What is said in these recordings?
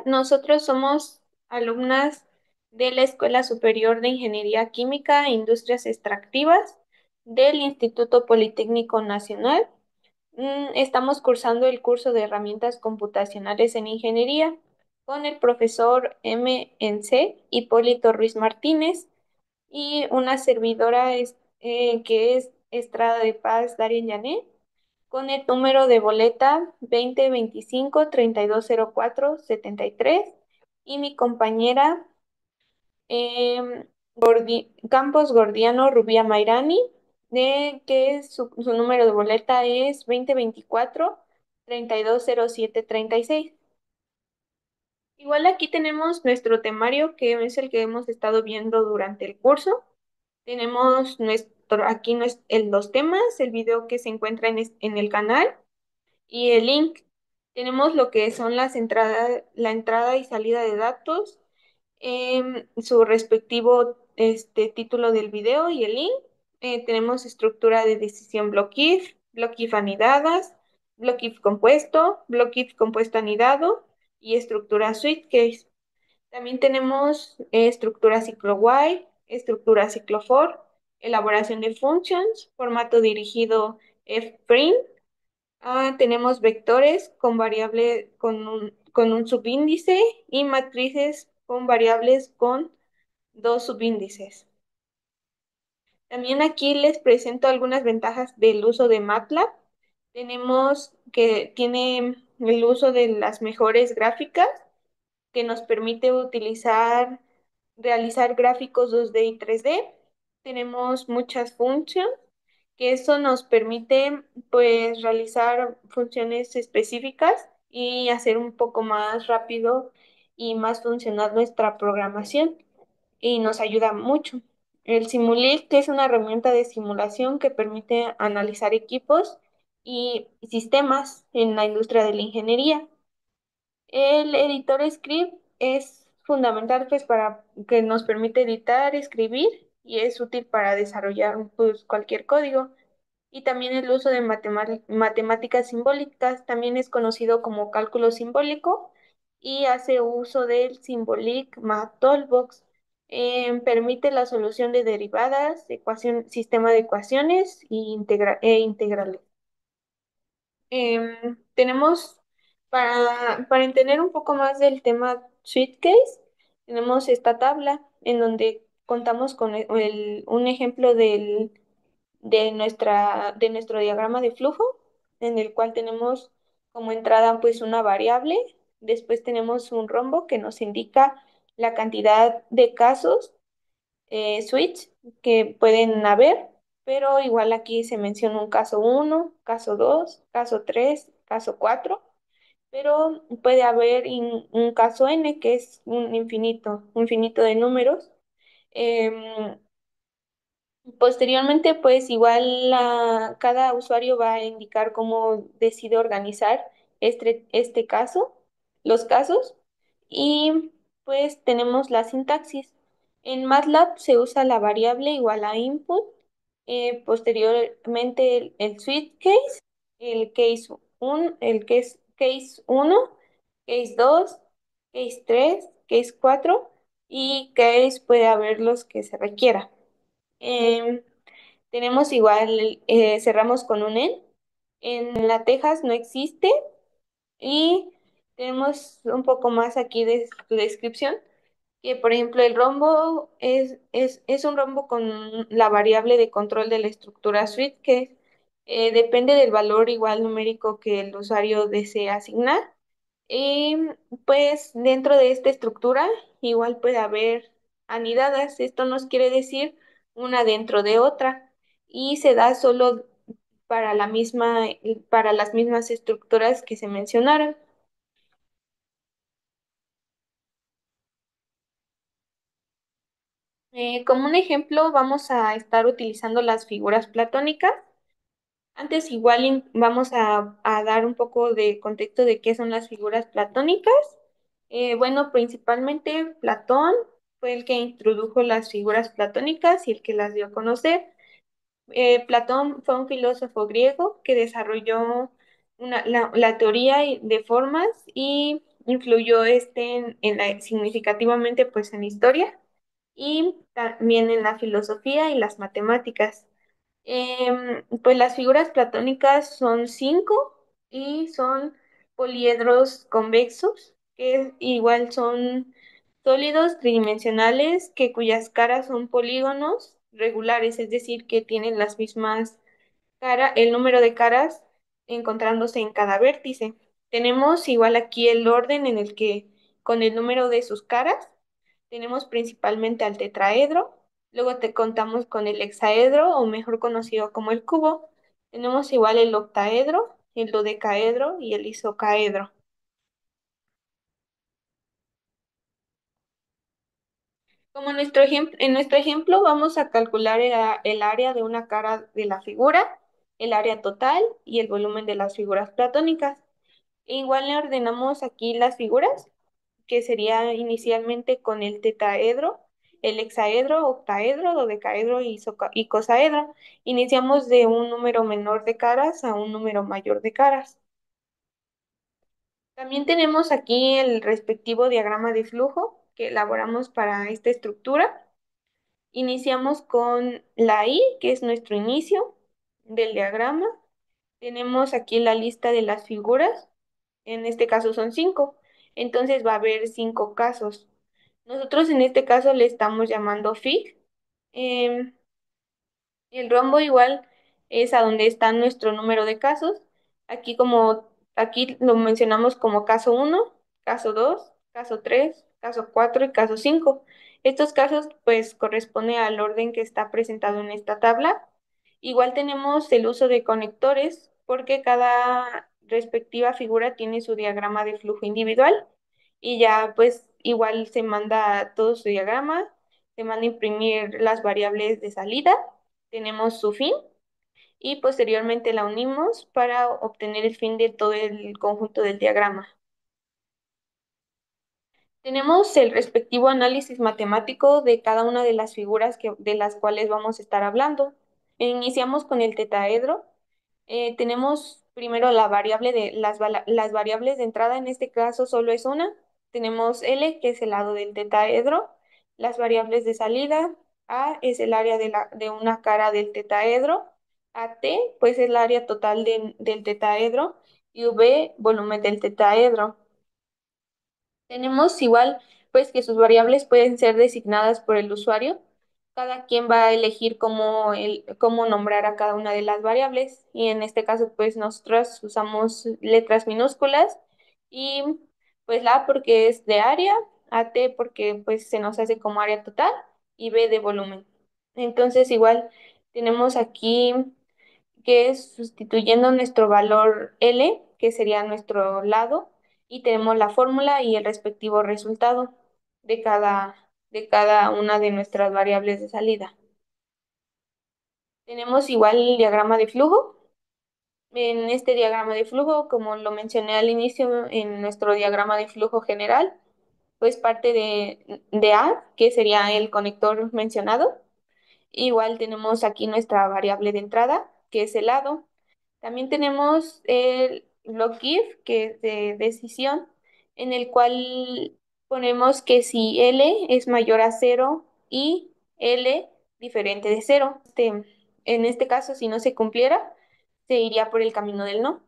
Nosotros somos alumnas de la Escuela Superior de Ingeniería Química e Industrias Extractivas del Instituto Politécnico Nacional. Estamos cursando el curso de herramientas computacionales en ingeniería con el profesor MNC Hipólito Ruiz Martínez y una servidora que es Estrada de Paz Darien Llané, con el número de boleta 2025-3204-73, y mi compañera Campos Gordiano Rubia Mairani, que su número de boleta es 2024-320736. Igual aquí tenemos nuestro temario, que es el que hemos estado viendo durante el curso. Tenemos los temas, el video que se encuentra en el canal y el link. Tenemos lo que son la entrada y salida de datos, su respectivo título del video y el link. Tenemos estructura de decisión block if anidadas, block if compuesto anidado y estructura switch case. También tenemos estructura ciclo while, estructura ciclo for, elaboración de functions, formato dirigido fprint. Tenemos vectores con con un subíndice y matrices con variables con dos subíndices. También aquí les presento algunas ventajas del uso de MATLAB. Tenemos que tiene el uso de las mejores gráficas, que nos permite realizar gráficos 2D y 3D. Tenemos muchas funciones, que eso nos permite pues realizar funciones específicas y hacer un poco más rápido y más funcional nuestra programación, y nos ayuda mucho. El Simulink, que es una herramienta de simulación que permite analizar equipos y sistemas en la industria de la ingeniería. El editor script es fundamental pues para que nos permite editar, escribir, y es útil para desarrollar pues cualquier código. Y también el uso de matemáticas simbólicas también es conocido como cálculo simbólico, y hace uso del Symbolic Math Toolbox. Permite la solución de derivadas, sistema de ecuaciones e integrales. Tenemos, para entender un poco más del tema Suitcase, tenemos esta tabla en donde contamos con un ejemplo de nuestro diagrama de flujo, en el cual tenemos como entrada pues una variable. Después tenemos un rombo que nos indica la cantidad de casos switch que pueden haber, pero igual aquí se menciona un caso uno, caso 2, caso 3, caso 4, pero puede haber un caso n, que es un infinito de números. Em, Posteriormente, pues igual cada usuario va a indicar cómo decide organizar este caso, los casos, y pues tenemos la sintaxis. En MATLAB se usa la variable igual a input, posteriormente el switch case, case uno, case 2, case 3, case 4, y case puede haber los que se requiera. Em, Tenemos igual, cerramos con un en. En la Texas no existe, y tenemos un poco más aquí de su descripción, que por ejemplo el rombo es un rombo con la variable de control de la estructura suite, que depende del valor igual numérico que el usuario desea asignar. Y pues dentro de esta estructura igual puede haber anidadas. Esto nos quiere decir una dentro de otra, y se da solo para las mismas estructuras que se mencionaron. Como un ejemplo, vamos a estar utilizando las figuras platónicas. Antes igual vamos a dar un poco de contexto de qué son las figuras platónicas. Bueno, principalmente Platón fue el que introdujo las figuras platónicas y el que las dio a conocer. Platón fue un filósofo griego que desarrolló la teoría de formas y influyó significativamente pues en la historia y también en la filosofía y las matemáticas. Pues las figuras platónicas son cinco y son poliedros convexos, que igual son sólidos tridimensionales cuyas caras son polígonos regulares, es decir, que tienen las mismas el número de caras encontrándose en cada vértice. Tenemos igual aquí el orden en el que con el número de sus caras tenemos principalmente al tetraedro, luego te contamos con el hexaedro o mejor conocido como el cubo. Tenemos igual el octaedro, el dodecaedro y el isocaedro. Como en nuestro ejemplo vamos a calcular el área de una cara de la figura, el área total y el volumen de las figuras platónicas. Igual le ordenamos aquí las figuras, que sería inicialmente con el tetaedro, el hexaedro, octaedro, dodecaedro y icosaedro. Iniciamos de un número menor de caras a un número mayor de caras. También tenemos aquí el respectivo diagrama de flujo que elaboramos para esta estructura. Iniciamos con la I, que es nuestro inicio del diagrama. Tenemos aquí la lista de las figuras. En este caso son cinco. Entonces va a haber cinco casos. Nosotros en este caso le estamos llamando fig. Em, el rombo igual es a donde está nuestro número de casos. Aquí lo mencionamos como caso uno, caso 2, caso 3, caso 4 y caso 5. Estos casos pues corresponden al orden que está presentado en esta tabla. Igual tenemos el uso de conectores porque cada respectiva figura tiene su diagrama de flujo individual y ya pues igual se manda todo su diagrama, se manda a imprimir las variables de salida, tenemos su fin y posteriormente la unimos para obtener el fin de todo el conjunto del diagrama. Tenemos el respectivo análisis matemático de cada una de las figuras de las cuales vamos a estar hablando. Iniciamos con el tetaedro. Tenemos primero la variable de las variables de entrada, en este caso solo es una. Tenemos L, que es el lado del tetaedro. Las variables de salida, A es el área de una cara del tetaedro. AT, pues es el área total del tetaedro. Y V, volumen del tetaedro. Tenemos igual, pues que sus variables pueden ser designadas por el usuario. Cada quien va a elegir cómo nombrar a cada una de las variables y en este caso, pues nosotros usamos letras minúsculas y pues la A porque es de área, AT porque pues se nos hace como área total y B de volumen. Entonces igual tenemos aquí que es sustituyendo nuestro valor L, que sería nuestro lado, y tenemos la fórmula y el respectivo resultado de cada una de nuestras variables de salida. Tenemos igual el diagrama de flujo. En este diagrama de flujo, como lo mencioné al inicio, en nuestro diagrama de flujo general, pues parte de A, que sería el conector mencionado. Igual tenemos aquí nuestra variable de entrada, que es el lado. También tenemos el logif, que es de decisión, en el cual ponemos que si L es mayor a cero y L diferente de cero. En este caso, si no se cumpliera, se iría por el camino del no.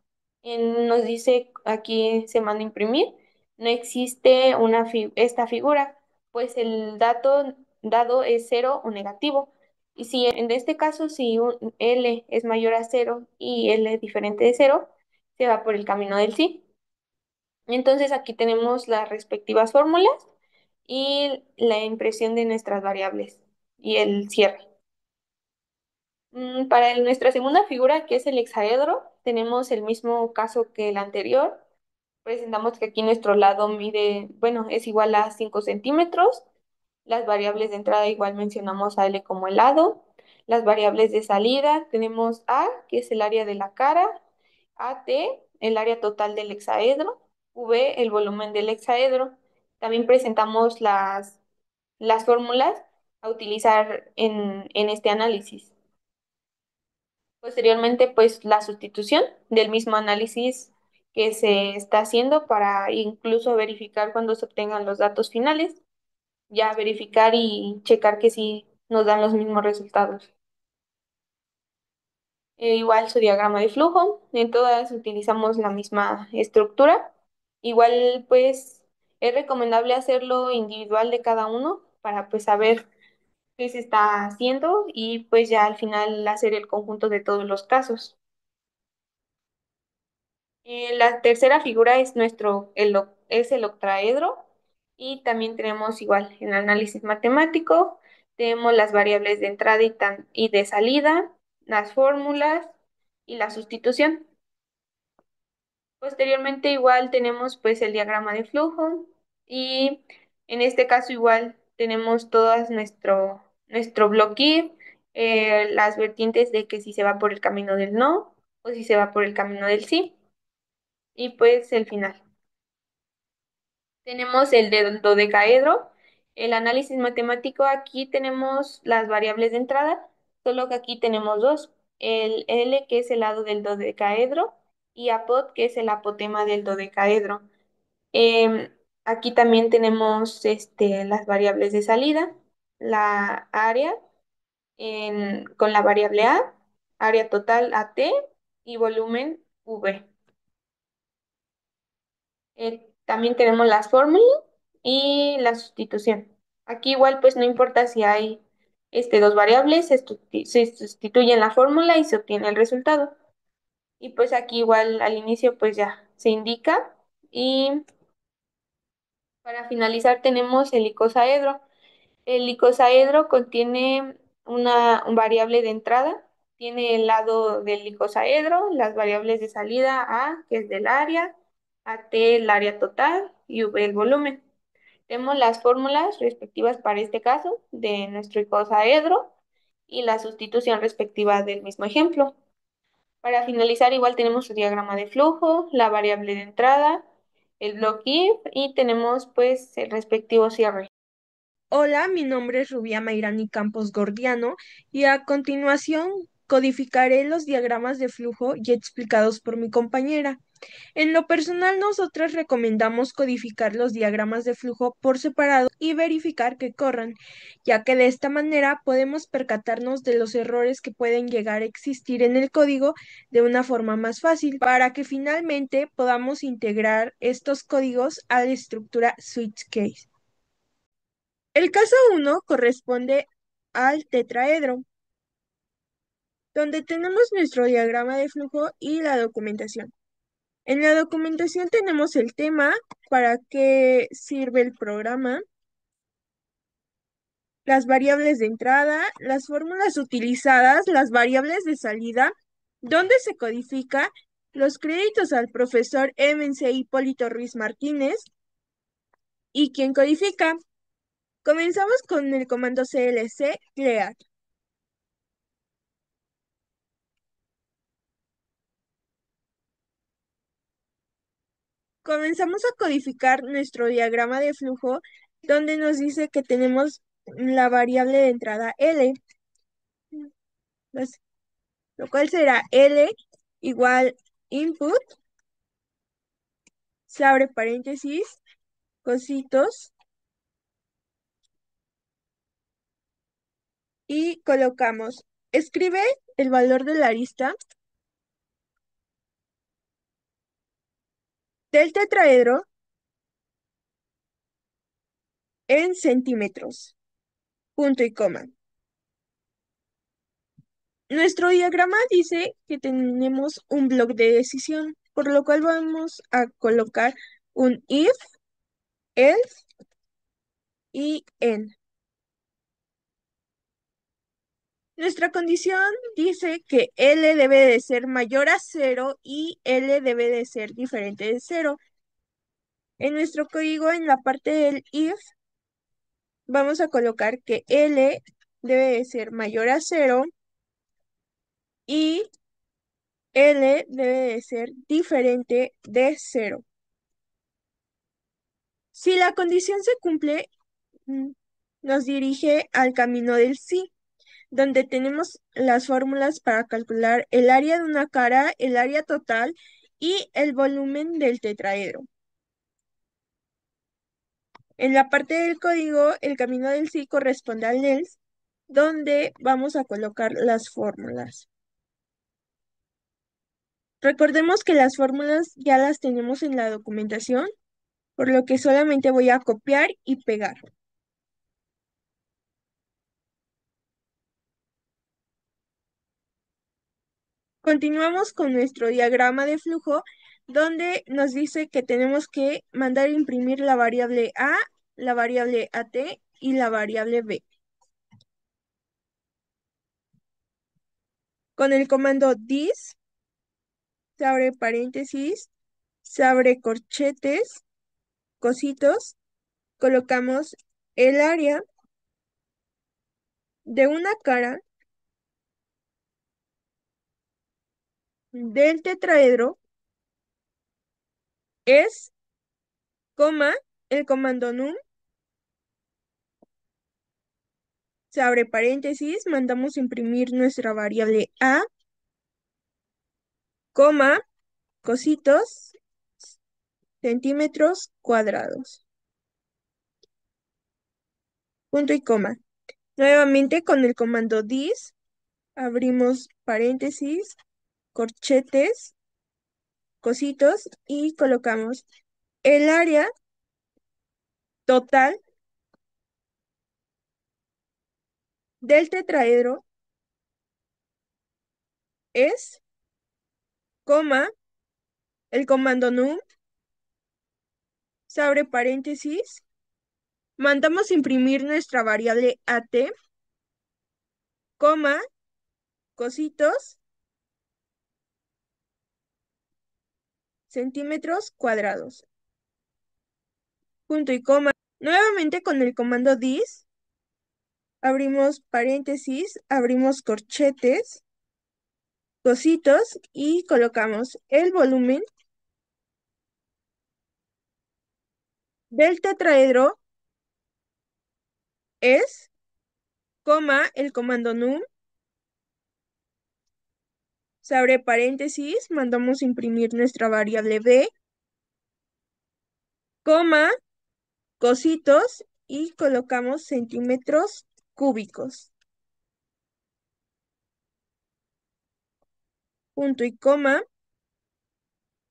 Nos dice aquí se manda a imprimir, no existe esta figura, pues el dato dado es cero o negativo. Y si en este caso, si un L es mayor a cero y L es diferente de cero, se va por el camino del sí. Entonces aquí tenemos las respectivas fórmulas y la impresión de nuestras variables y el cierre. Para nuestra segunda figura, que es el hexaedro, tenemos el mismo caso que el anterior. Presentamos que aquí nuestro lado mide, bueno, es igual a 5 centímetros. Las variables de entrada igual mencionamos a L como el lado. Las variables de salida tenemos A, que es el área de la cara, AT, el área total del hexaedro, V, el volumen del hexaedro. También presentamos las fórmulas a utilizar en este análisis. Posteriormente, pues la sustitución del mismo análisis que se está haciendo para incluso verificar cuando se obtengan los datos finales, ya verificar y checar que sí nos dan los mismos resultados. Igual su diagrama de flujo, en todas utilizamos la misma estructura. Igual pues es recomendable hacerlo individual de cada uno para pues saber qué se está haciendo y pues ya al final hacer el conjunto de todos los casos. La tercera figura es es el octaedro y también tenemos igual en análisis matemático, tenemos las variables de entrada y de salida, las fórmulas y la sustitución. Posteriormente igual tenemos pues el diagrama de flujo y en este caso igual tenemos todas nuestro bloque, las vertientes de que si se va por el camino del no o si se va por el camino del sí y pues el final. Tenemos el del dodecaedro, el análisis matemático, aquí tenemos las variables de entrada, solo que aquí tenemos dos, el L que es el lado del dodecaedro y apod que es el apotema del dodecaedro. Em, Aquí también tenemos las variables de salida, la área con la variable A, área total AT y volumen V. También tenemos las fórmulas y la sustitución. Aquí igual pues no importa si hay dos variables, se sustituye la fórmula y se obtiene el resultado. Y pues aquí igual al inicio pues ya se indica y para finalizar tenemos el icosaedro. El icosaedro contiene una variable de entrada, tiene el lado del icosaedro, las variables de salida A, que es del área, AT el área total y V el volumen. Tenemos las fórmulas respectivas para este caso de nuestro icosaedro y la sustitución respectiva del mismo ejemplo. Para finalizar, igual tenemos el diagrama de flujo, la variable de entrada, el block if y tenemos pues el respectivo cierre. Hola, mi nombre es Rubia Mayrani Campos Gordiano y a continuación codificaré los diagramas de flujo ya explicados por mi compañera. En lo personal, nosotros recomendamos codificar los diagramas de flujo por separado y verificar que corran, ya que de esta manera podemos percatarnos de los errores que pueden llegar a existir en el código de una forma más fácil, para que finalmente podamos integrar estos códigos a la estructura switch case. El caso 1 corresponde al tetraedro, donde tenemos nuestro diagrama de flujo y la documentación. En la documentación tenemos el tema, para qué sirve el programa, las variables de entrada, las fórmulas utilizadas, las variables de salida, dónde se codifica, los créditos al profesor MNC Hipólito Ruiz Martínez y quién codifica. Comenzamos con el comando clc clear. Comenzamos a codificar nuestro diagrama de flujo, donde nos dice que tenemos la variable de entrada L, las- lo cual será L igual input, se abre paréntesis, cositos, y colocamos, escribe el valor de la arista del tetraedro en centímetros, punto y coma. Nuestro diagrama dice que tenemos un bloque de decisión, por lo cual vamos a colocar un if, else y en. Nuestra condición dice que L debe de ser mayor a 0 y L debe de ser diferente de 0. En nuestro código, en la parte del if, vamos a colocar que L debe de ser mayor a 0 y L debe de ser diferente de 0. Si la condición se cumple, mm, nos dirige al camino del sí, donde tenemos las fórmulas para calcular el área de una cara, el área total y el volumen del tetraedro. En la parte del código, el camino del sí corresponde al else, donde vamos a colocar las fórmulas. Recordemos que las fórmulas ya las tenemos en la documentación, por lo que solamente voy a copiar y pegar. Continuamos con nuestro diagrama de flujo, donde nos dice que tenemos que mandar a imprimir la variable A, la variable AT y la variable B. Con el comando dis, se abre paréntesis, se abre corchetes, cositos, colocamos el área de una cara del tetraedro es, coma, el comando num, se abre paréntesis, mandamos imprimir nuestra variable A, coma, cositos, centímetros cuadrados. Punto y coma. Nuevamente con el comando dis, abrimos paréntesis, corchetes, cositos y colocamos el área total del tetraedro es, coma, el comando num, se abre paréntesis, mandamos imprimir nuestra variable AT, coma, cositos, centímetros cuadrados. Punto y coma. Nuevamente con el comando dis, abrimos paréntesis, abrimos corchetes, cositos y colocamos el volumen del tetraedro es, coma, el comando num, se abre paréntesis, mandamos imprimir nuestra variable b, coma, cositos y colocamos centímetros cúbicos. Punto y coma.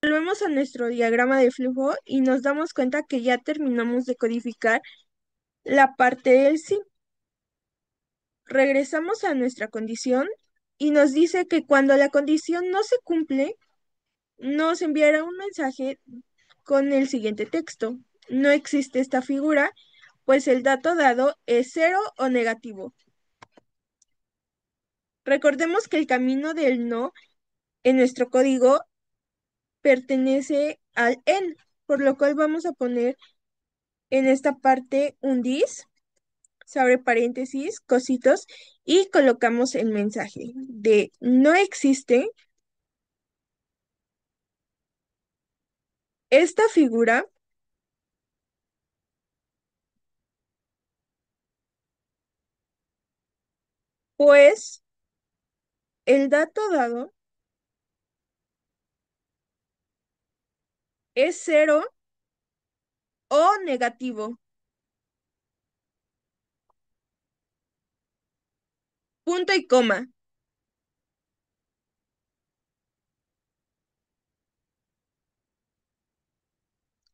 Volvemos a nuestro diagrama de flujo y nos damos cuenta que ya terminamos de codificar la parte del sí. Regresamos a nuestra condición y nos dice que cuando la condición no se cumple, nos enviará un mensaje con el siguiente texto. No existe esta figura, pues el dato dado es cero o negativo. Recordemos que el camino del no en nuestro código pertenece al en, por lo cual vamos a poner en esta parte un dis, se abre paréntesis, cositos, y colocamos el mensaje de no existe esta figura, pues el dato dado es cero o negativo. Punto y coma.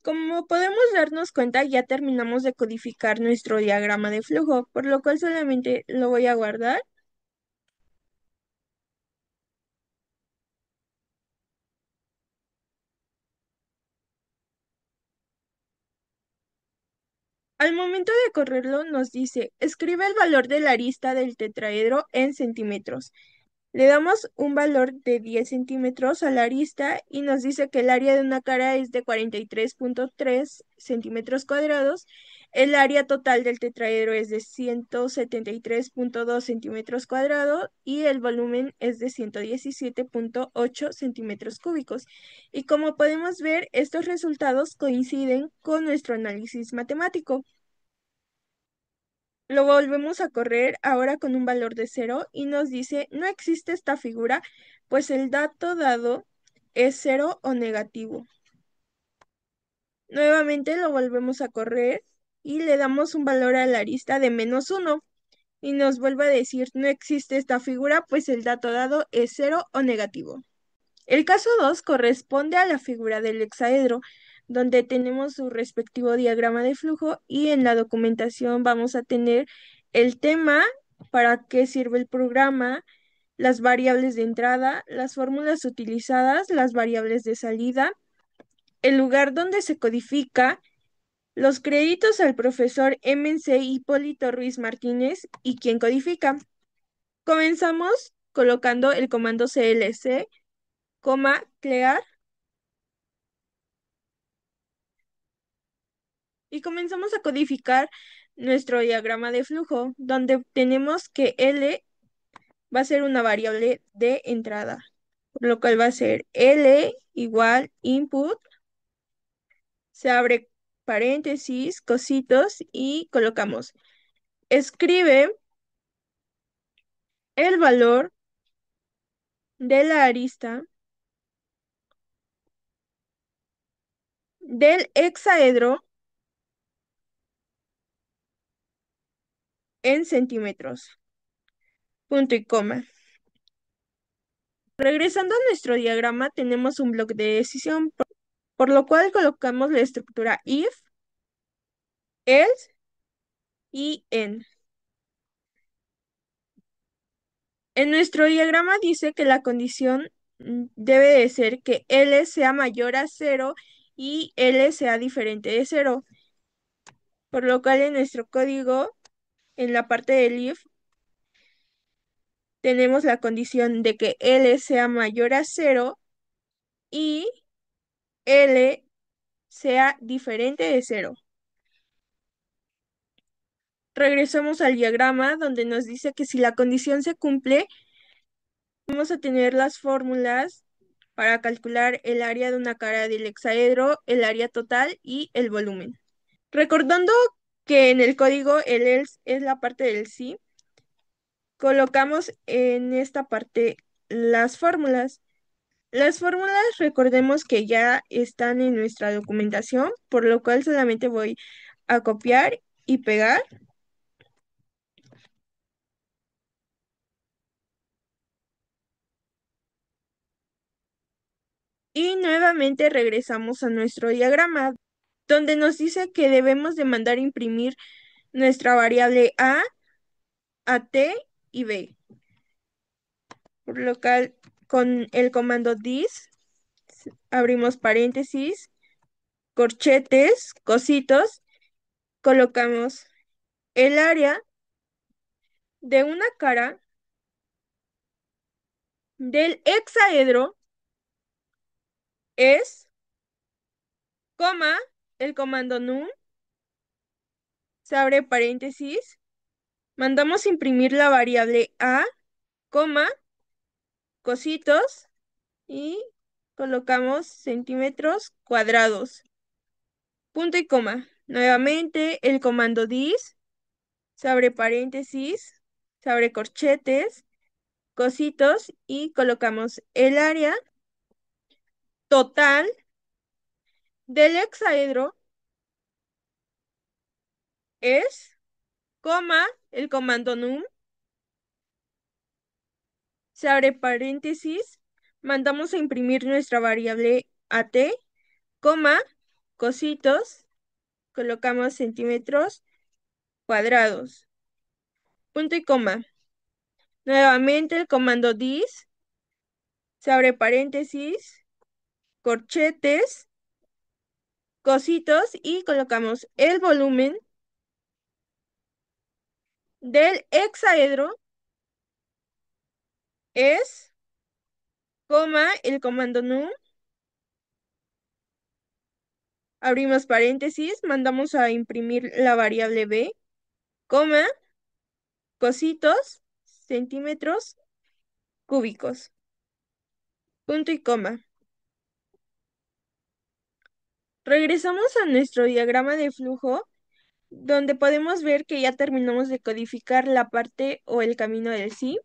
Como podemos darnos cuenta, ya terminamos de codificar nuestro diagrama de flujo, por lo cual solamente lo voy a guardar. Al momento de correrlo, nos dice, escribe el valor de la arista del tetraedro en centímetros. Le damos un valor de 10 centímetros a la arista y nos dice que el área de una cara es de 43,3 centímetros cuadrados. El área total del tetraedro es de 173,2 centímetros cuadrados y el volumen es de 117,8 centímetros cúbicos. Y como podemos ver, estos resultados coinciden con nuestro análisis matemático. Lo volvemos a correr ahora con un valor de cero y nos dice no existe esta figura, pues el dato dado es cero o negativo. Nuevamente lo volvemos a correr y le damos un valor a la arista de -1 y nos vuelve a decir no existe esta figura, pues el dato dado es cero o negativo. El caso 2 corresponde a la figura del hexaedro, donde tenemos su respectivo diagrama de flujo y en la documentación vamos a tener el tema, para qué sirve el programa, las variables de entrada, las fórmulas utilizadas, las variables de salida, el lugar donde se codifica, los créditos al profesor MNC Hipólito Ruiz Martínez y quien codifica. Comenzamos colocando el comando clc, clear, y comenzamos a codificar nuestro diagrama de flujo, donde tenemos que L va a ser una variable de entrada, por lo cual va a ser L igual input, se abre paréntesis, cositos y colocamos. Escribe el valor de la arista del hexaedro en centímetros, punto y coma. Regresando a nuestro diagrama, tenemos un bloque de decisión, por lo cual colocamos la estructura if, else y en. En nuestro diagrama dice que la condición debe de ser que L sea mayor a cero y L sea diferente de cero, por lo cual en nuestro código, en la parte del if, tenemos la condición de que L sea mayor a cero y L sea diferente de cero. Regresamos al diagrama donde nos dice que si la condición se cumple, vamos a tener las fórmulas para calcular el área de una cara del hexaedro, el área total y el volumen. Recordando que en el código el else es la parte del sí, colocamos en esta parte las fórmulas. Las fórmulas recordemos que ya están en nuestra documentación, por lo cual solamente voy a copiar y pegar. Y nuevamente regresamos a nuestro diagrama, donde nos dice que debemos de mandar imprimir nuestra variable a t y b. Por lo cual, con el comando this, abrimos paréntesis, corchetes, cositos, colocamos el área de una cara del hexaedro es, coma, el comando num, se abre paréntesis, mandamos imprimir la variable a, coma, cositos y colocamos centímetros cuadrados. Punto y coma. Nuevamente el comando this, se abre paréntesis, se abre corchetes, cositos y colocamos el área total del hexaedro es, coma, el comando num, se abre paréntesis, mandamos a imprimir nuestra variable at, coma, cositos, colocamos centímetros cuadrados, punto y coma. Nuevamente el comando this, se abre paréntesis, corchetes, cositos y colocamos el volumen del hexaedro es, coma, el comando num, abrimos paréntesis, mandamos a imprimir la variable b, coma, cositos, centímetros cúbicos, punto y coma. Regresamos a nuestro diagrama de flujo, donde podemos ver que ya terminamos de codificar la parte o el camino del sí,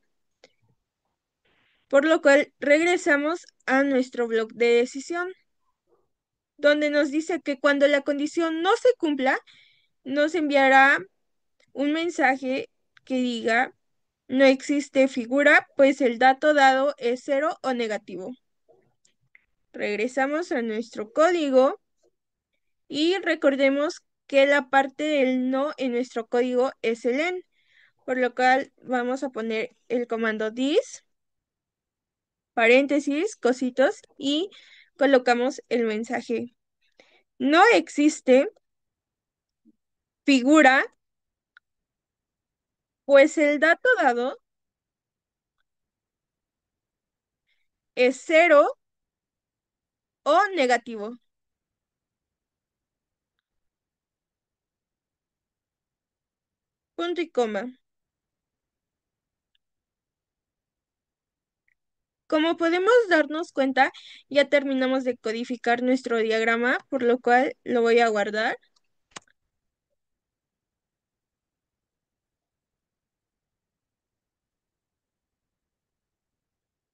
por lo cual regresamos a nuestro bloc de decisión, donde nos dice que cuando la condición no se cumpla, nos enviará un mensaje que diga: no existe figura, pues el dato dado es cero o negativo. Regresamos a nuestro código y recordemos que la parte del no en nuestro código es el en, por lo cual vamos a poner el comando this, paréntesis, cositos, y colocamos el mensaje: no existe figura, pues el dato dado es cero o negativo. Punto y coma. Como podemos darnos cuenta, ya terminamos de codificar nuestro diagrama, por lo cual lo voy a guardar.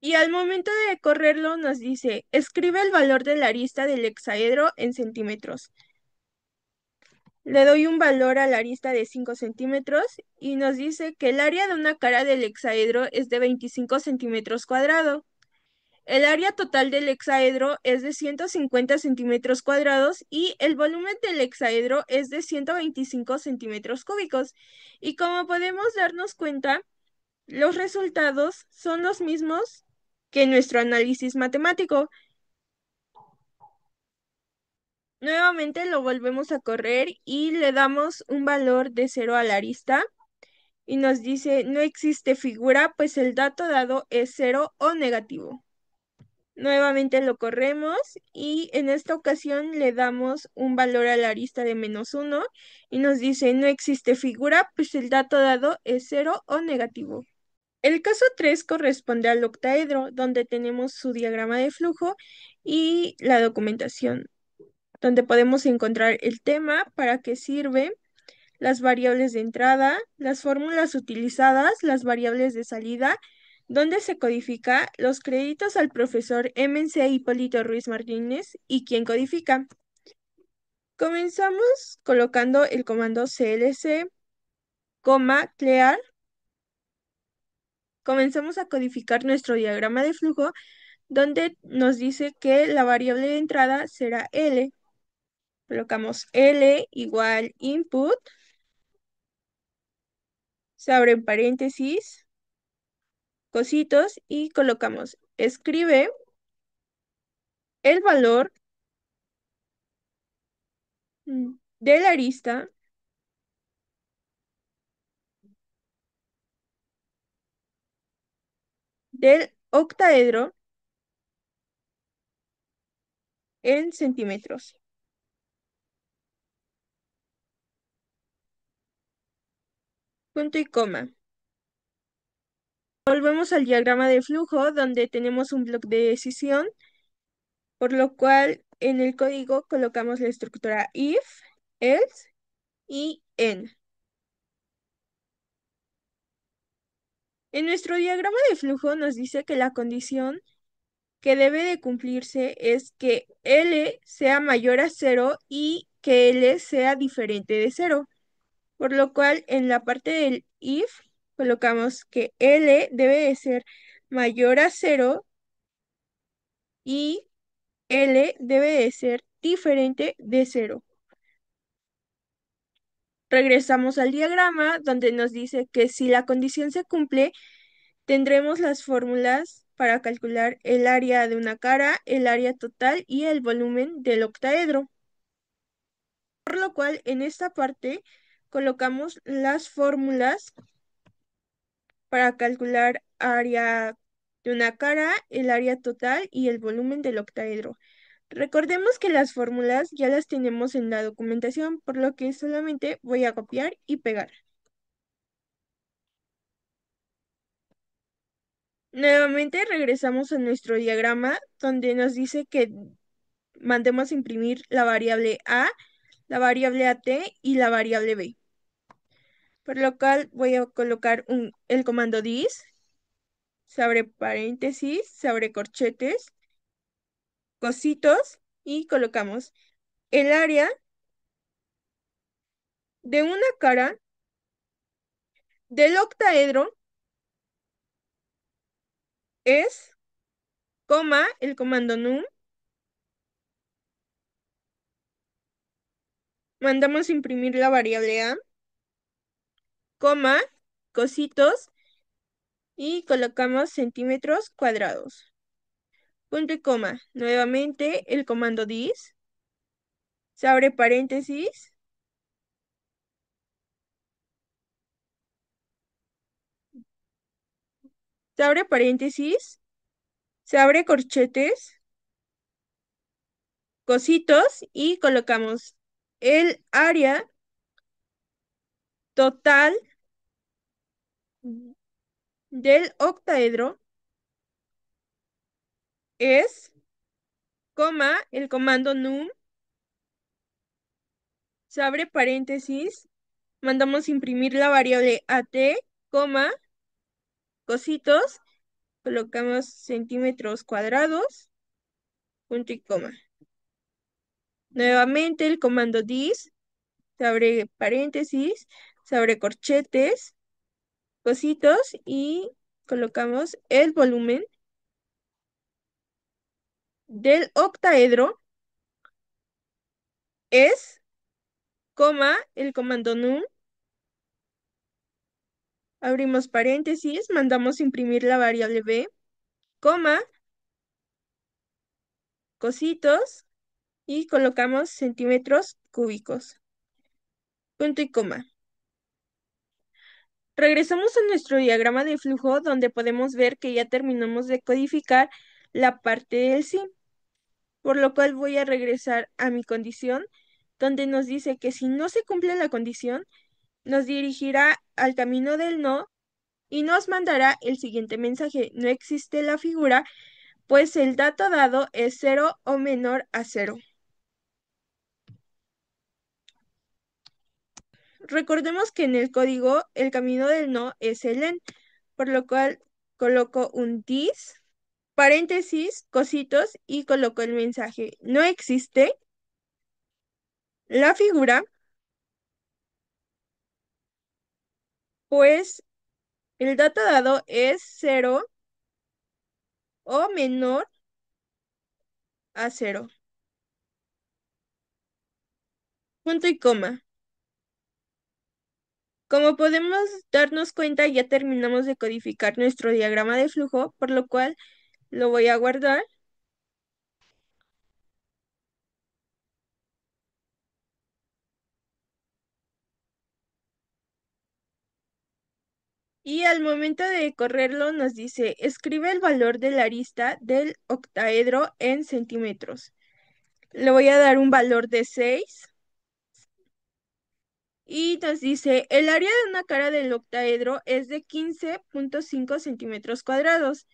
Y al momento de correrlo nos dice: escribe el valor de la arista del hexaedro en centímetros. Le doy un valor a la arista de 5 centímetros y nos dice que el área de una cara del hexaedro es de 25 centímetros cuadrados. El área total del hexaedro es de 150 centímetros cuadrados y el volumen del hexaedro es de 125 centímetros cúbicos. Y como podemos darnos cuenta, los resultados son los mismos que nuestro análisis matemático. Nuevamente lo volvemos a correr y le damos un valor de cero a la arista y nos dice: no existe figura, pues el dato dado es cero o negativo. Nuevamente lo corremos y en esta ocasión le damos un valor a la arista de -1 y nos dice: no existe figura, pues el dato dado es cero o negativo. El caso 3 corresponde al octaedro, donde tenemos su diagrama de flujo y la documentación, donde podemos encontrar el tema, para qué sirve, las variables de entrada, las fórmulas utilizadas, las variables de salida, donde se codifica, los créditos al profesor MNC Hipólito Ruiz Martínez y quién codifica. Comenzamos colocando el comando clc, clear. Comenzamos a codificar nuestro diagrama de flujo, donde nos dice que la variable de entrada será L. Colocamos L igual input, se abren paréntesis, cositos, y colocamos: escribe el valor de la arista del octaedro en centímetros. Punto y coma. Volvemos al diagrama de flujo, donde tenemos un bloque de decisión, por lo cual en el código colocamos la estructura if, else y en. En nuestro diagrama de flujo nos dice que la condición que debe de cumplirse es que L sea mayor a cero y que L sea diferente de cero, por lo cual en la parte del if colocamos que L debe de ser mayor a cero y L debe de ser diferente de cero. Regresamos al diagrama, donde nos dice que si la condición se cumple, tendremos las fórmulas para calcular el área de una cara, el área total y el volumen del octaedro. Por lo cual en esta parte colocamos las fórmulas para calcular área de una cara, el área total y el volumen del octaedro. Recordemos que las fórmulas ya las tenemos en la documentación, por lo que solamente voy a copiar y pegar. Nuevamente regresamos a nuestro diagrama, donde nos dice que mandemos a imprimir la variable A, la variable AT y la variable B. Por lo cual voy a colocar el comando this, se abre paréntesis, se abre corchetes, cositos y colocamos el área de una cara del octaedro es, coma, el comando num, mandamos imprimir la variable a, coma, cositos y colocamos centímetros cuadrados. Punto y coma. Nuevamente el comando dis, se abre paréntesis, se abre paréntesis, se abre corchetes, cositos y colocamos el área total del octaedro es, coma, el comando num, se abre paréntesis, mandamos imprimir la variable at, coma, cositos, colocamos centímetros cuadrados, punto y coma. Nuevamente el comando dis, se abre paréntesis, se abre corchetes, cositos y colocamos el volumen del octaedro es, coma, el comando num, abrimos paréntesis, mandamos imprimir la variable b, coma, cositos y colocamos centímetros cúbicos, punto y coma. Regresamos a nuestro diagrama de flujo donde podemos ver que ya terminamos de codificar la parte del sí, por lo cual voy a regresar a mi condición donde nos dice que si no se cumple la condición, nos dirigirá al camino del no y nos mandará el siguiente mensaje: no existe la figura, pues el dato dado es 0 o menor a 0. Recordemos que en el código el camino del no es el en, por lo cual coloco un this, paréntesis, cositos y coloco el mensaje: no existe la figura, pues el dato dado es 0 o menor a 0. Punto y coma. Como podemos darnos cuenta, ya terminamos de codificar nuestro diagrama de flujo, por lo cual lo voy a guardar. Y al momento de correrlo nos dice, escribe el valor de la arista del octaedro en centímetros. Le voy a dar un valor de 6 y nos dice, el área de una cara del octaedro es de 15.5 centímetros cuadrados.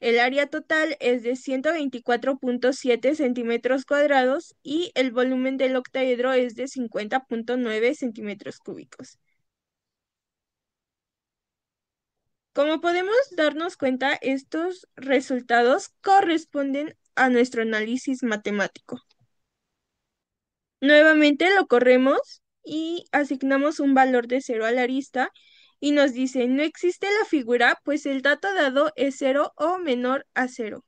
El área total es de 124.7 centímetros cuadrados y el volumen del octaedro es de 50.9 centímetros cúbicos. Como podemos darnos cuenta, estos resultados corresponden a nuestro análisis matemático. Nuevamente lo corremos y asignamos un valor de 0 a la arista y nos dice, no existe la figura, pues el dato dado es 0 o menor a 0.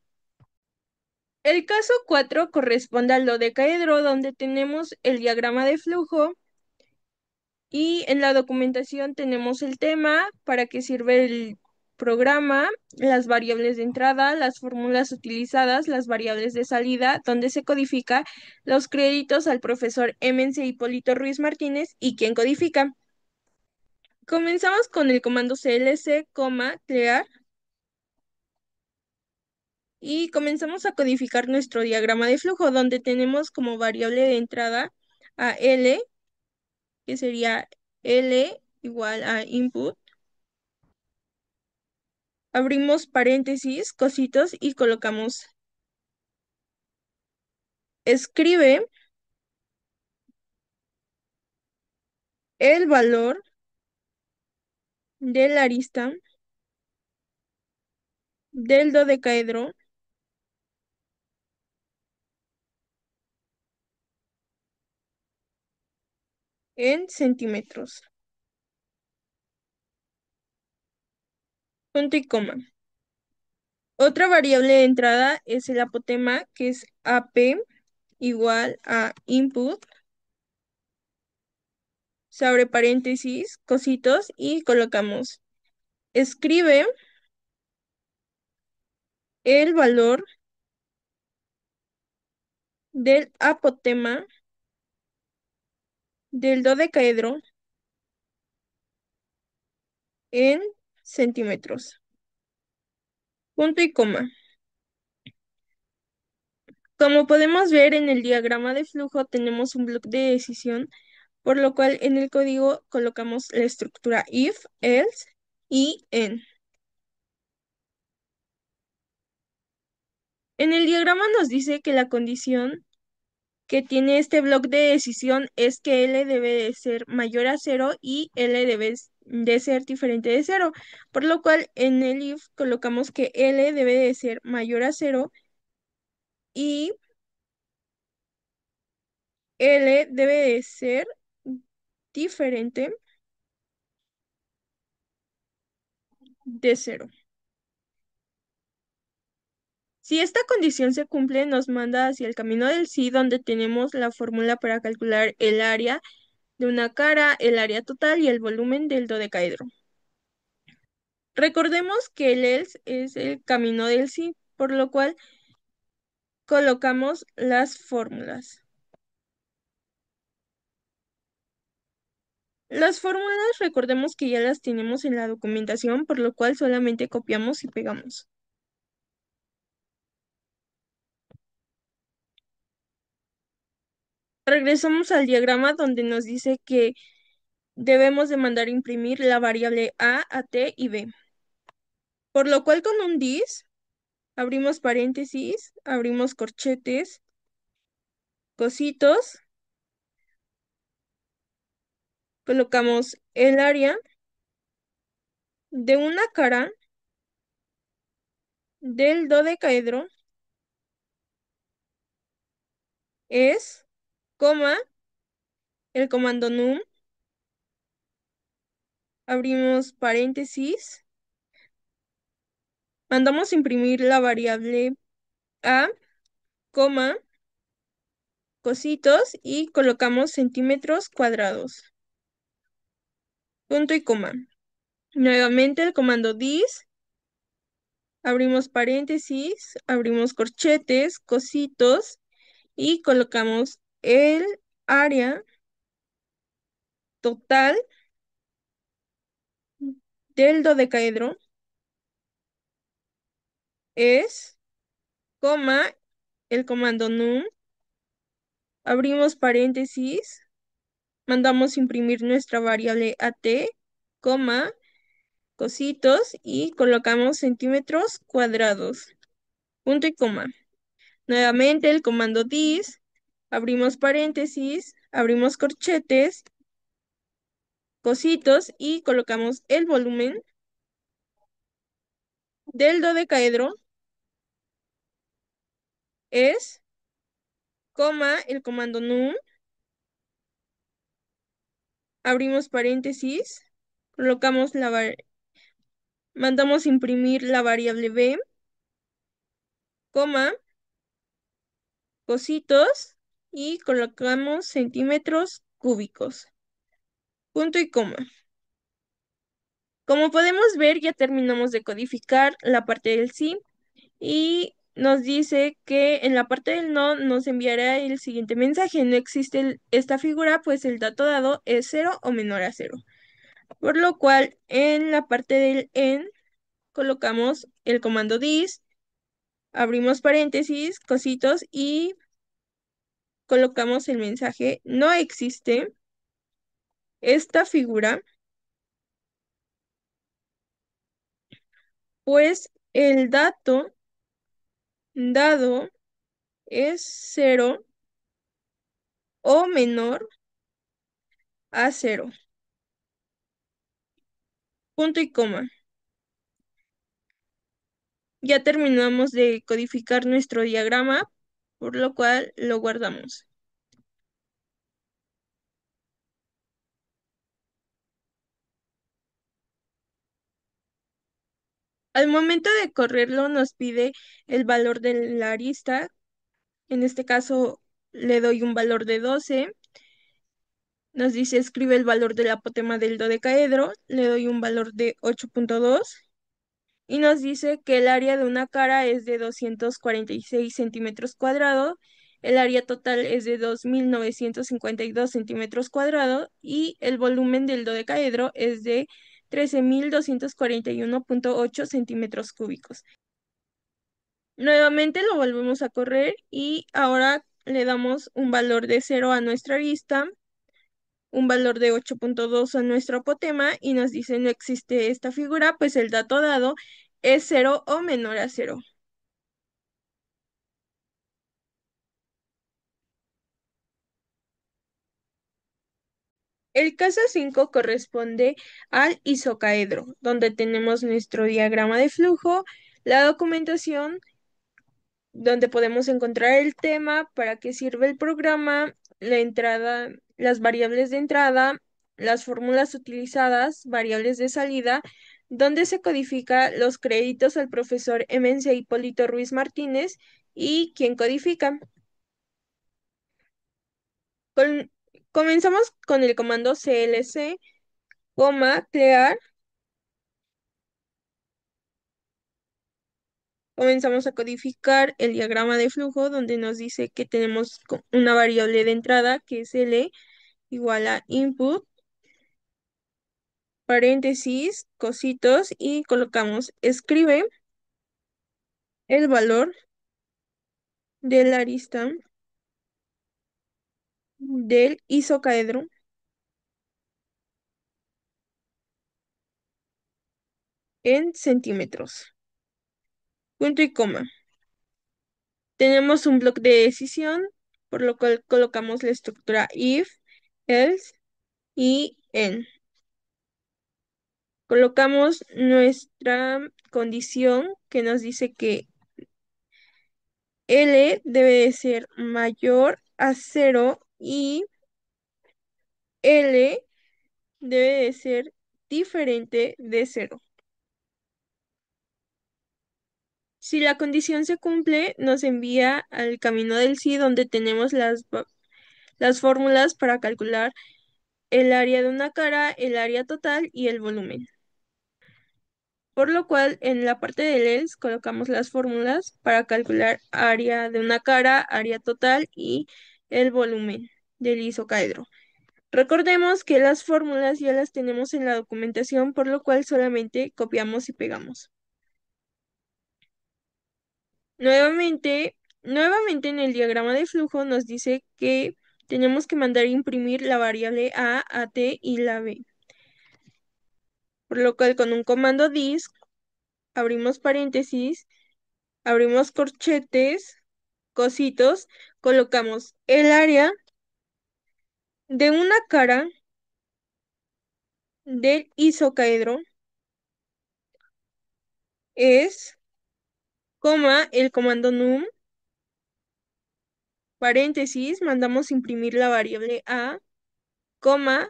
El caso 4 corresponde al dodecaedro, donde tenemos el diagrama de flujo y en la documentación tenemos el tema, para qué sirve el programa, las variables de entrada, las fórmulas utilizadas, las variables de salida, donde se codifica los créditos al profesor MNC Hipólito Ruiz Martínez y quién codifica. Comenzamos con el comando clc, clear y comenzamos a codificar nuestro diagrama de flujo, donde tenemos como variable de entrada a L, que sería L igual a input. Abrimos paréntesis, cositos y colocamos escribe el valor de la arista del dodecaedro en centímetros. Punto y coma. Otra variable de entrada es el apotema, que es AP igual a input, se abre paréntesis, cositos y colocamos. Escribe el valor del apotema del dodecaedro en centímetros. Punto y coma. Como podemos ver en el diagrama de flujo, tenemos un bloque de decisión, por lo cual en el código colocamos la estructura if, else y en. En el diagrama nos dice que la condición que tiene este bloque de decisión es que L debe de ser mayor a cero y L debe de ser diferente de cero, por lo cual en el if colocamos que L debe de ser mayor a cero y L debe de ser diferente de cero. Si esta condición se cumple, nos manda hacia el camino del sí, donde tenemos la fórmula para calcular el área de una cara, el área total y el volumen del dodecaedro. Recordemos que el else es el camino del sí, por lo cual colocamos las fórmulas. Las fórmulas recordemos que ya las tenemos en la documentación, por lo cual solamente copiamos y pegamos. Regresamos al diagrama donde nos dice que debemos de mandar imprimir la variable a t y b. Por lo cual con un dis, abrimos paréntesis, abrimos corchetes, cositos, colocamos el área de una cara del dodecaedro es, coma, el comando num, abrimos paréntesis, mandamos imprimir la variable a, coma, cositos y colocamos centímetros cuadrados. Punto y coma. Nuevamente el comando dis, abrimos paréntesis, abrimos corchetes, cositos y colocamos el área total del dodecaedro es, coma, el comando num, abrimos paréntesis, mandamos imprimir nuestra variable at, coma, cositos y colocamos centímetros cuadrados. Punto y coma. Nuevamente el comando dis, abrimos paréntesis, abrimos corchetes, cositos y colocamos el volumen del dodecaedro es, coma, el comando num, abrimos paréntesis, colocamos mandamos imprimir la variable b, coma, cositos y colocamos centímetros cúbicos. Punto y coma. Como podemos ver, ya terminamos de codificar la parte del sí y nos dice que en la parte del no nos enviará el siguiente mensaje. No existe esta figura, pues el dato dado es cero o menor a cero. Por lo cual, en la parte del en colocamos el comando dis, abrimos paréntesis, cositos y colocamos el mensaje no existe esta figura, pues el dato dado es cero o menor a cero. Punto y coma. Ya terminamos de codificar nuestro diagrama, por lo cual lo guardamos. Al momento de correrlo nos pide el valor de la arista. En este caso le doy un valor de 12. Nos dice escribe el valor del apotema del dodecaedro. Le doy un valor de 8.2. Y nos dice que el área de una cara es de 246 centímetros cuadrados, el área total es de 2.952 centímetros cuadrados y el volumen del dodecaedro es de 13.241.8 centímetros cúbicos. Nuevamente lo volvemos a correr y ahora le damos un valor de 0 a nuestra vista, un valor de 8.2 a nuestro apotema y nos dice no existe esta figura, pues el dato dado es 0 o menor a 0. El caso 5 corresponde al isocaedro, donde tenemos nuestro diagrama de flujo, la documentación, donde podemos encontrar el tema, para qué sirve el programa, la entrada, las variables de entrada, las fórmulas utilizadas, variables de salida, donde se codifica los créditos al profesor MNC Hipólito Ruiz Martínez y quién codifica. Con- Comenzamos con el comando clc, clear. Comenzamos a codificar el diagrama de flujo donde nos dice que tenemos una variable de entrada que es L igual a input, paréntesis, cositos y colocamos escribe el valor de la arista del isocaedro en centímetros. Punto y coma. Tenemos un bloque de decisión, por lo cual colocamos la estructura if, else y en. Colocamos nuestra condición que nos dice que L debe de ser mayor a 0 y L debe de ser diferente de 0. Si la condición se cumple, nos envía al camino del sí, donde tenemos las fórmulas para calcular el área de una cara, el área total y el volumen. Por lo cual, en la parte del else colocamos las fórmulas para calcular área de una cara, área total y el volumen del isocaedro. Recordemos que las fórmulas ya las tenemos en la documentación, por lo cual solamente copiamos y pegamos. Nuevamente en el diagrama de flujo nos dice que tenemos que mandar imprimir la variable A, AT y la B. Por lo cual con un comando dis, abrimos paréntesis, abrimos corchetes, cositos, colocamos el área de una cara del isocaedro es, el comando num, paréntesis, mandamos imprimir la variable A, coma,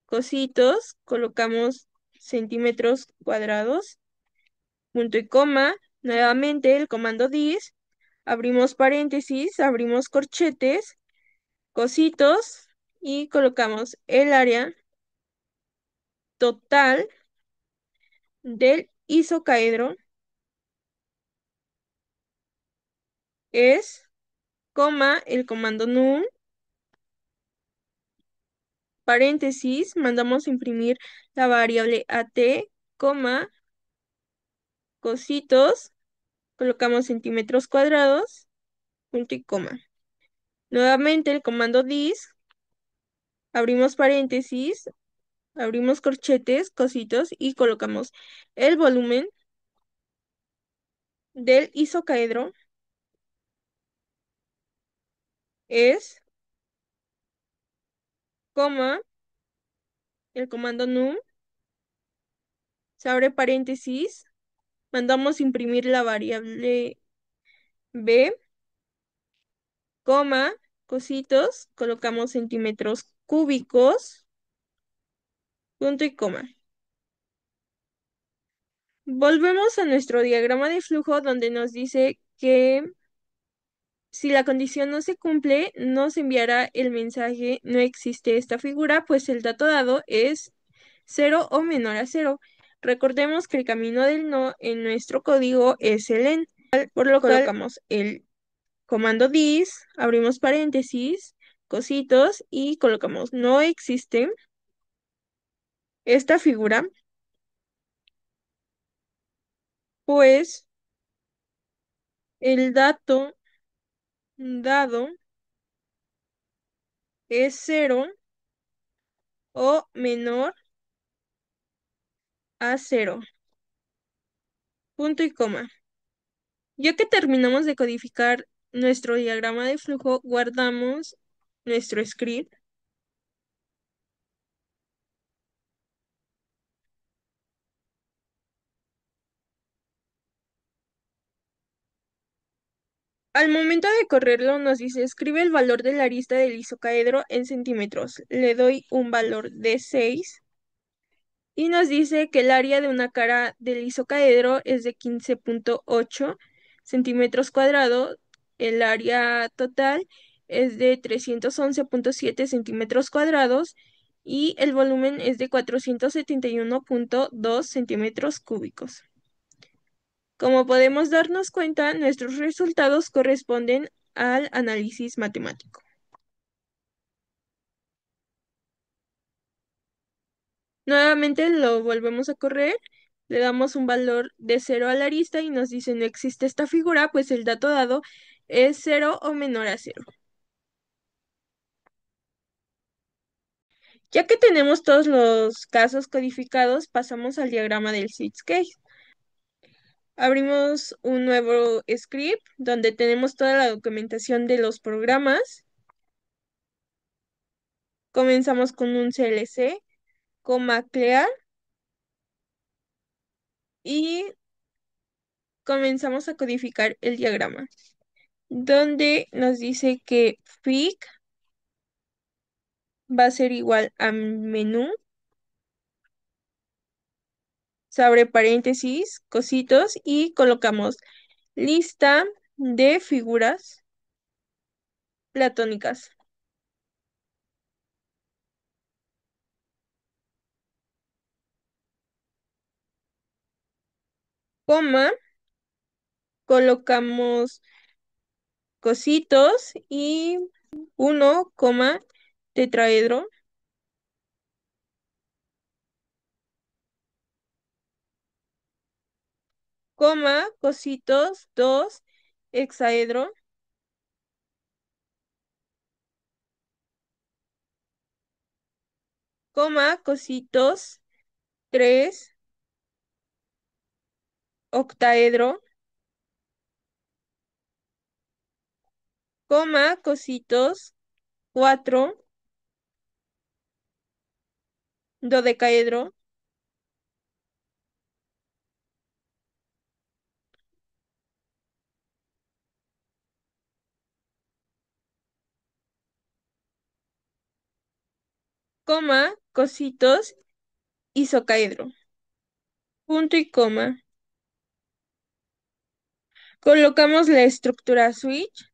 cositos, colocamos centímetros cuadrados, punto y coma, nuevamente el comando dis, abrimos paréntesis, abrimos corchetes, cositos y colocamos el área total del isocaedro es, el comando num, paréntesis, mandamos imprimir la variable at, coma, cositos, colocamos centímetros cuadrados, punto y coma. Nuevamente el comando dis, abrimos paréntesis, abrimos corchetes, cositos y colocamos el volumen del isocaedro es, coma, el comando num, se abre paréntesis, mandamos imprimir la variable b, coma, cositos, colocamos centímetros cúbicos, punto y coma. Volvemos a nuestro diagrama de flujo donde nos dice que si la condición no se cumple, nos enviará el mensaje no existe esta figura, pues el dato dado es 0 o menor a 0. Recordemos que el camino del no en nuestro código es el en, por lo cual colocamos el comando this, abrimos paréntesis, cositos y colocamos no existe esta figura, pues el dato dado es 0 o menor a 0. Punto y coma. Ya que terminamos de codificar nuestro diagrama de flujo, guardamos nuestro script. Al momento de correrlo nos dice escribe el valor de la arista del isocaedro en centímetros. Le doy un valor de 6 y nos dice que el área de una cara del isocaedro es de 15,8 centímetros cuadrados. El área total es de 311,7 centímetros cuadrados y el volumen es de 471,2 centímetros cúbicos. Como podemos darnos cuenta, nuestros resultados corresponden al análisis matemático. Nuevamente lo volvemos a correr, le damos un valor de 0 a la arista y nos dice no existe esta figura, pues el dato dado es 0 o menor a 0. Ya que tenemos todos los casos codificados, pasamos al diagrama del switch case. Abrimos un nuevo script donde tenemos toda la documentación de los programas. Comenzamos con un CLC, clear y comenzamos a codificar el diagrama, donde nos dice que FIC va a ser igual a menú, se abre paréntesis, cositos y colocamos lista de figuras platónicas, coma, colocamos cositos y 1, tetraedro, cositos 2, hexaedro, cositos 3, octaedro, cositos 4, dodecaedro, cositos isocaedro, punto y coma. Colocamos la estructura switch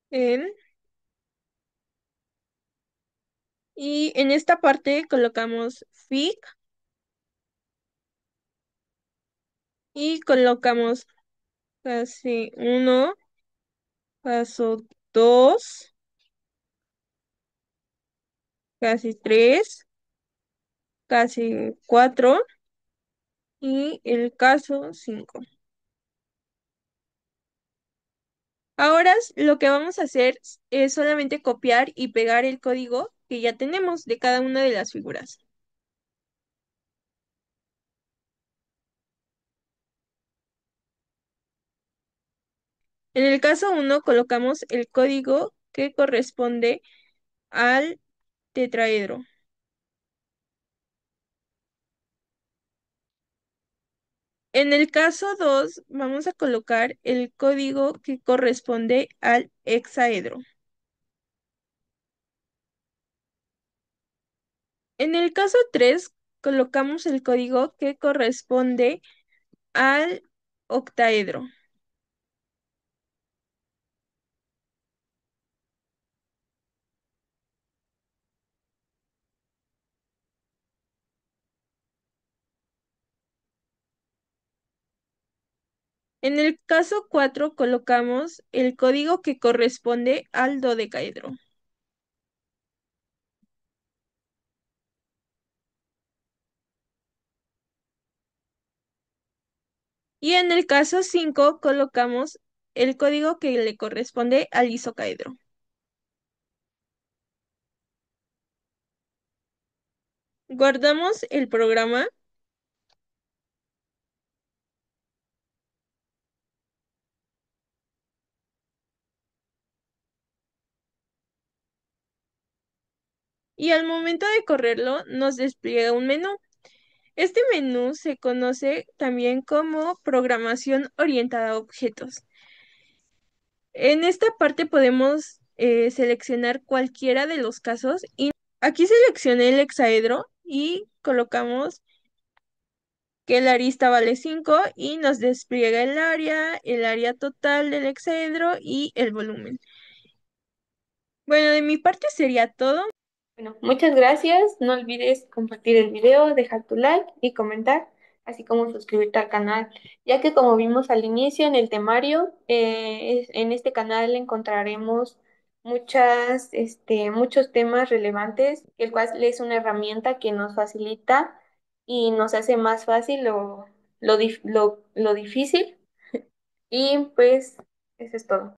en y en esta parte colocamos FIC y colocamos fase 1, paso 2, casi 3, casi 4 y el caso 5. Ahora lo que vamos a hacer es solamente copiar y pegar el código que ya tenemos de cada una de las figuras. En el caso 1 colocamos el código que corresponde al tetraedro. En el caso 2 vamos a colocar el código que corresponde al hexaedro. En el caso 3 colocamos el código que corresponde al octaedro. En el caso 4 colocamos el código que corresponde al dodecaedro. Y en el caso 5 colocamos el código que le corresponde al isocaedro. Guardamos el programa y al momento de correrlo nos despliega un menú. Este menú se conoce también como programación orientada a objetos. En esta parte podemos seleccionar cualquiera de los casos y aquí seleccioné el hexaedro y colocamos que el arista vale 5 y nos despliega el área total del hexaedro y el volumen. Bueno, de mi parte sería todo. Bueno, muchas gracias. No olvides compartir el video, dejar tu like y comentar, así como suscribirte al canal, ya que como vimos al inicio en el temario, en este canal encontraremos muchos temas relevantes, el cual es una herramienta que nos facilita y nos hace más fácil lo difícil. Y pues eso es todo.